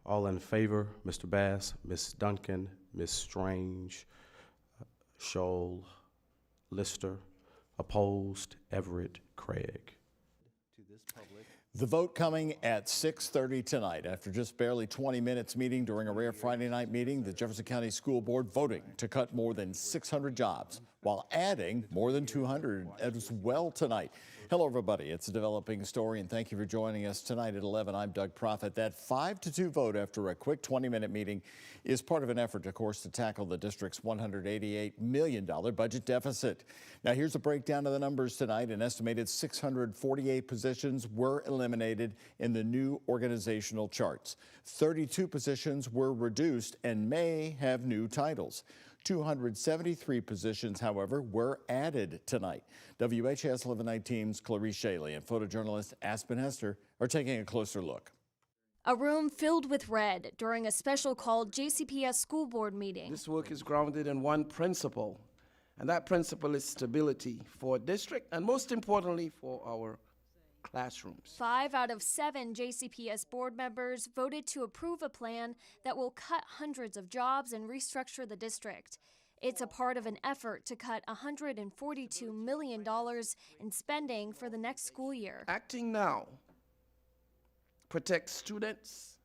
All in favor, Mr. Bass, Ms. Duncan, Ms. Strange, Scholl, Lister. Opposed, Everett, Craig. The vote coming at 6:30 tonight. After just barely 20 minutes meeting during a rare Friday night meeting, the Jefferson County School Board voting to cut more than 600 jobs while adding more than 200 as well tonight. Hello, everybody. It's a developing story, and thank you for joining us tonight at 11. I'm Doug Proffitt. That 5-2 vote after a quick 20-minute meeting is part of an effort, of course, to tackle the district's $188 million budget deficit. Now, here's a breakdown of the numbers tonight. An estimated 648 positions were eliminated in the new organizational charts. 32 positions were reduced and may have new titles. 273 positions, however, were added tonight. WHAS 11 Night Team's Clarice Shaley and photojournalist Aspen Hester are taking a closer look. A room filled with red during a special called JCPS school board meeting. This work is grounded in one principle, and that principle is stability for a district and most importantly for our classrooms. 5 out of 7 JCPS board members voted to approve a plan that will cut hundreds of jobs and restructure the district. It's a part of an effort to cut $142 million in spending for the next school year. Acting now protects students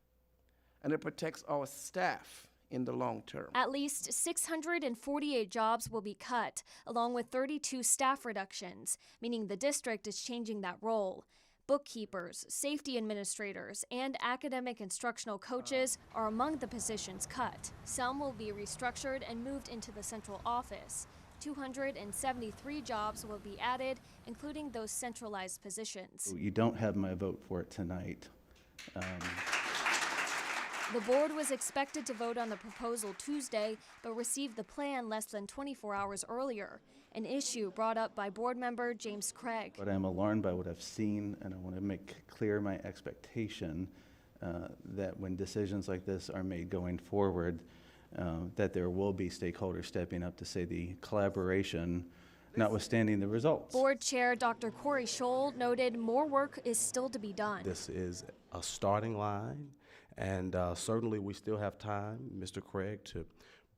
and it protects our staff in the long term. At least 648 jobs will be cut, along with 32 staff reductions, meaning the district is changing that role. Bookkeepers, safety administrators, and academic instructional coaches are among the positions cut. Some will be restructured and moved into the central office. 273 jobs will be added, including those centralized positions. You don't have my vote for it tonight. The board was expected to vote on the proposal Tuesday, but received the plan less than 24 hours earlier, an issue brought up by board member James Craig. But I'm alarmed by what I've seen, and I want to make clear my expectation that when decisions like this are made going forward, that there will be stakeholders stepping up to say the collaboration, notwithstanding the results. Board Chair Dr. Corey Scholl noted more work is still to be done. This is a starting line, and certainly we still have time, Mr. Craig, to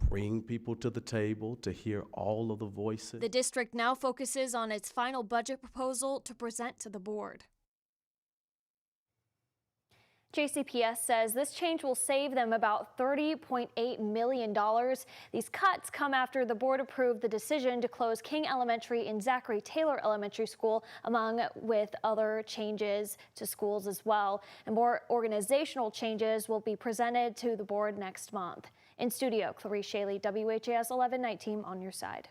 bring people to the table, to hear all of the voices. The district now focuses on its final budget proposal to present to the board. JCPS says this change will save them about $30.8 million. These cuts come after the board approved the decision to close King Elementary and Zachary Taylor Elementary School, among with other changes to schools as well. And more organizational changes will be presented to the board next month. In studio, Clarice Shaley, WHAS 11 Night Team on your side.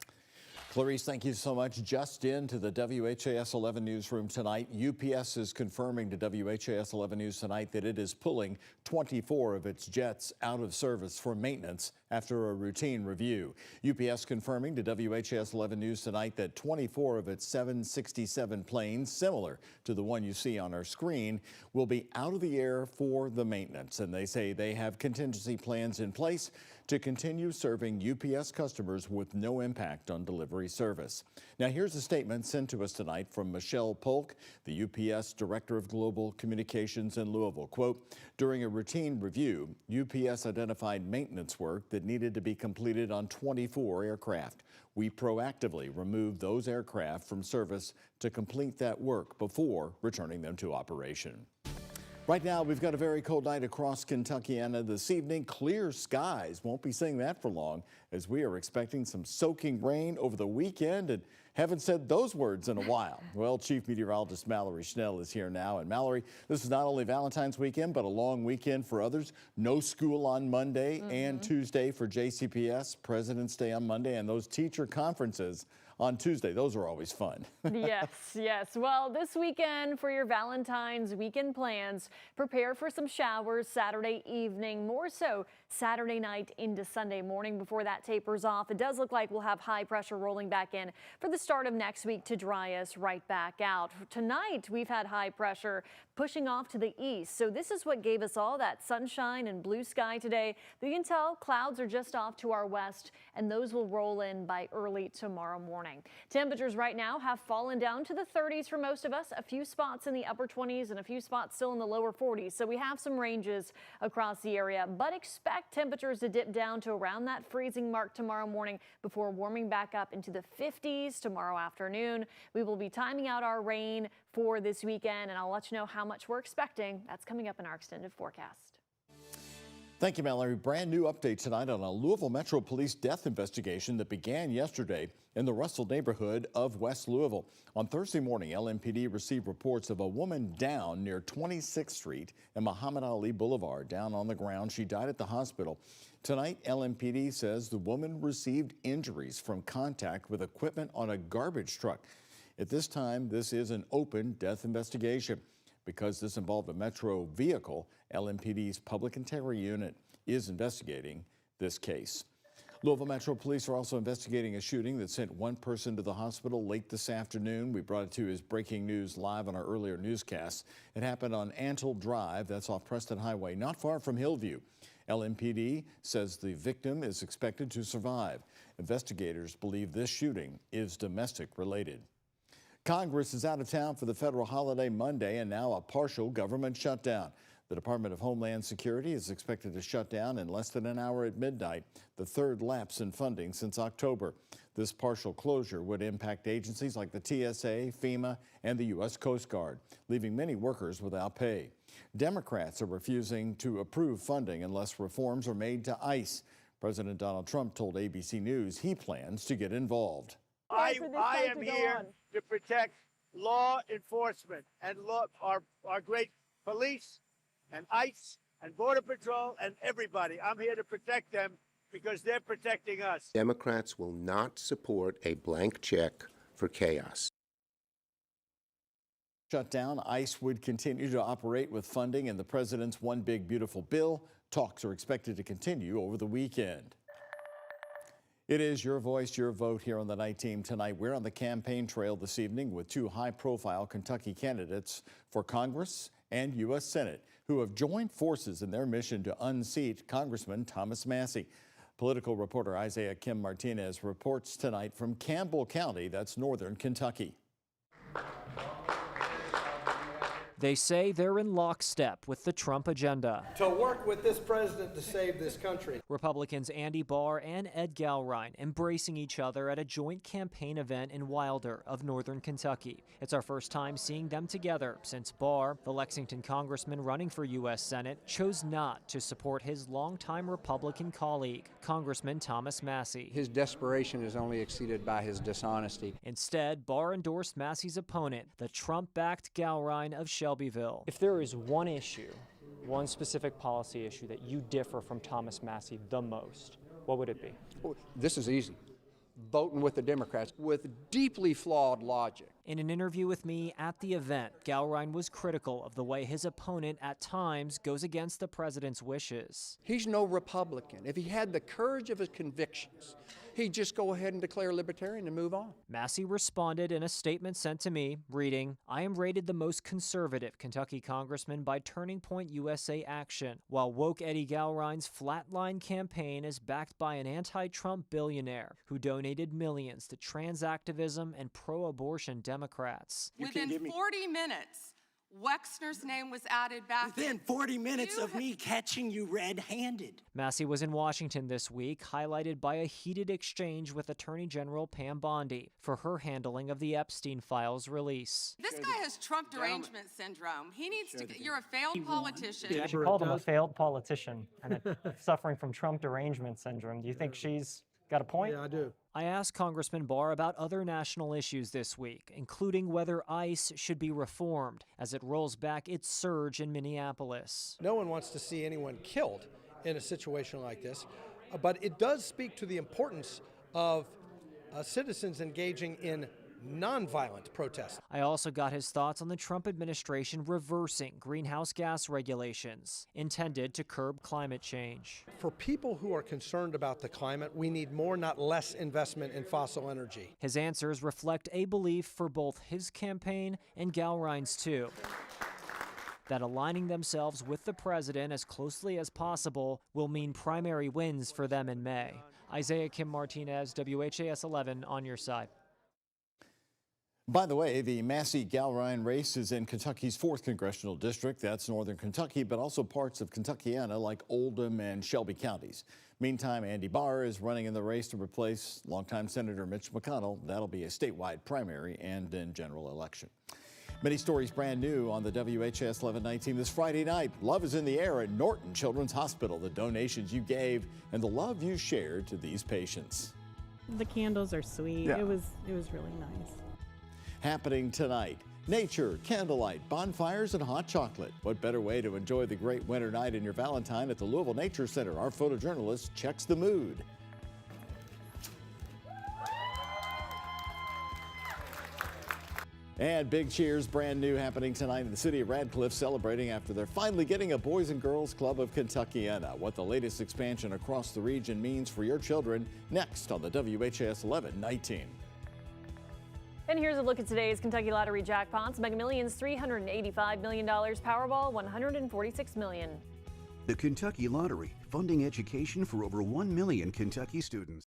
Clarice, thank you so much. Just into the WHAS 11 newsroom tonight, UPS is confirming to WHAS 11 News tonight that it is pulling 24 of its jets out of service for maintenance after a routine review. UPS confirming to WHAS 11 News tonight that 24 of its 767 planes, similar to the one you see on our screen, will be out of the air for the maintenance. And they say they have contingency plans in place to continue serving UPS customers with no impact on delivery service. Now, here's a statement sent to us tonight from Michelle Polk, the UPS Director of Global Communications in Louisville. Quote, during a routine review, UPS identified maintenance work that needed to be completed on 24 aircraft. We proactively removed those aircraft from service to complete that work before returning them to operation. Right now, we've got a very cold night across Kentucky, and this evening, clear skies. Won't be seeing that for long, as we are expecting some soaking rain over the weekend, and haven't said those words in a while. Well, Chief Meteorologist Mallory Schnell is here now. And Mallory, this is not only Valentine's weekend, but a long weekend for others. No school on Monday and Tuesday for JCPS, President's Day on Monday, and those teacher conferences on Tuesday. Those are always fun. Yes, yes. Well, this weekend for your Valentine's weekend plans, prepare for some showers Saturday evening, more so Saturday night into Sunday morning before that tapers off. It does look like we'll have high pressure rolling back in for the start of next week to dry us right back out. Tonight, we've had high pressure pushing off to the east. So this is what gave us all that sunshine and blue sky today. You can tell clouds are just off to our west, and those will roll in by early tomorrow morning. morning. Temperatures right now have fallen down to the 30s for most of us, a few spots in the upper 20s and a few spots still in the lower 40s. So we have some ranges across the area, but expect temperatures to dip down to around that freezing mark tomorrow morning before warming back up into the 50s tomorrow afternoon. We will be timing out our rain for this weekend, and I'll let you know how much we're expecting. That's coming up in our extended forecast. Thank you, Mallory. Brand new update tonight on a Louisville Metro Police death investigation that began yesterday in the Russell neighborhood of West Louisville. On Thursday morning, LMPD received reports of a woman down near 26th Street and Muhammad Ali Boulevard. Down on the ground, she died at the hospital. Tonight, LMPD says the woman received injuries from contact with equipment on a garbage truck. At this time, this is an open death investigation. Because this involved a Metro vehicle, LMPD's Public Integrity Unit is investigating this case. Louisville Metro Police are also investigating a shooting that sent one person to the hospital late this afternoon. We brought it to you as breaking news live on our earlier newscast. It happened on Antle Drive, that's off Preston Highway, not far from Hillview. LMPD says the victim is expected to survive. Investigators believe this shooting is domestic related. Congress is out of town for the federal holiday Monday and now a partial government shutdown. The Department of Homeland Security is expected to shut down in less than an hour at midnight, the third lapse in funding since October. This partial closure would impact agencies like the TSA, FEMA, and the U.S. Coast Guard, leaving many workers without pay. Democrats are refusing to approve funding unless reforms are made to ICE. President Donald Trump told ABC News he plans to get involved. I am here to protect law enforcement and our great police and ICE and Border Patrol and everybody. I'm here to protect them because they're protecting us. Democrats will not support a blank check for chaos. Shutdown, ICE would continue to operate with funding in the president's One Big Beautiful Bill. Talks are expected to continue over the weekend. It is your voice, your vote here on the Night Team tonight. We're on the campaign trail this evening with two high-profile Kentucky candidates for Congress and U.S. Senate who have joined forces in their mission to unseat Congressman Thomas Massie. Political reporter Isaiah Kim Martinez reports tonight from Campbell County, that's northern Kentucky. They say they're in lockstep with the Trump agenda. To work with this president to save this country. Republicans Andy Barr and Ed Galrine embracing each other at a joint campaign event in Wilder of northern Kentucky. It's our first time seeing them together since Barr, the Lexington congressman running for U.S. Senate, chose not to support his longtime Republican colleague, Congressman Thomas Massie. His desperation is only exceeded by his dishonesty. Instead, Barr endorsed Massie's opponent, the Trump-backed Galrine of Shelbyville. If there is one issue, one specific policy issue that you differ from Thomas Massie the most, what would it be? This is easy. Voting with the Democrats with deeply flawed logic. In an interview with me at the event, Galrine was critical of the way his opponent at times goes against the president's wishes. He's no Republican. If he had the courage of his convictions, he'd just go ahead and declare libertarian and move on. Massie responded in a statement sent to me, reading, "I am rated the most conservative Kentucky congressman by Turning Point USA Action, while woke Eddie Galrine's Flatline campaign is backed by an anti-Trump billionaire who donated millions to trans activism and pro-abortion Democrats." Within 40 minutes, Wexner's name was added back. Within 40 minutes of me catching you red-handed. Massie was in Washington this week, highlighted by a heated exchange with Attorney General Pam Bondi for her handling of the Epstein files release. This guy has Trump derangement syndrome. He needs to get, you're a failed politician. She called him a failed politician and suffering from Trump derangement syndrome. Do you think she's got a point? Yeah, I do. I asked Congressman Barr about other national issues this week, including whether ICE should be reformed as it rolls back its surge in Minneapolis. No one wants to see anyone killed in a situation like this, but it does speak to the importance of citizens engaging in nonviolent protest. I also got his thoughts on the Trump administration reversing greenhouse gas regulations intended to curb climate change. For people who are concerned about the climate, we need more, not less, investment in fossil energy. His answers reflect a belief for both his campaign and Galrine's too, that aligning themselves with the president as closely as possible will mean primary wins for them in May. Isaiah Kim Martinez, WHAS 11 on your side. By the way, the Massey-Gallrein race is in Kentucky's 4th congressional district. That's northern Kentucky, but also parts of Kentuckiana like Oldham and Shelby counties. Meantime, Andy Barr is running in the race to replace longtime Senator Mitch McConnell. That'll be a statewide primary and then general election. Many stories brand new on the WHAS 11 team this Friday night. Love is in the air at Norton Children's Hospital. The donations you gave and the love you shared to these patients. The candles are sweet. Yeah. It was really nice. Happening tonight, nature, candlelight, bonfires, and hot chocolate. What better way to enjoy the great winter night in your Valentine at the Louisville Nature Center? Our photojournalist checks the mood. And big cheers, brand new, happening tonight in the city of Radcliffe, celebrating after they're finally getting a Boys and Girls Club of Kentuckiana. What the latest expansion across the region means for your children, next on the WHAS 11 night team. And here's a look at today's Kentucky Lottery jackpots. Mega Millions, $385 million. Powerball, $146 million. The Kentucky Lottery, funding education for over 1 million Kentucky students.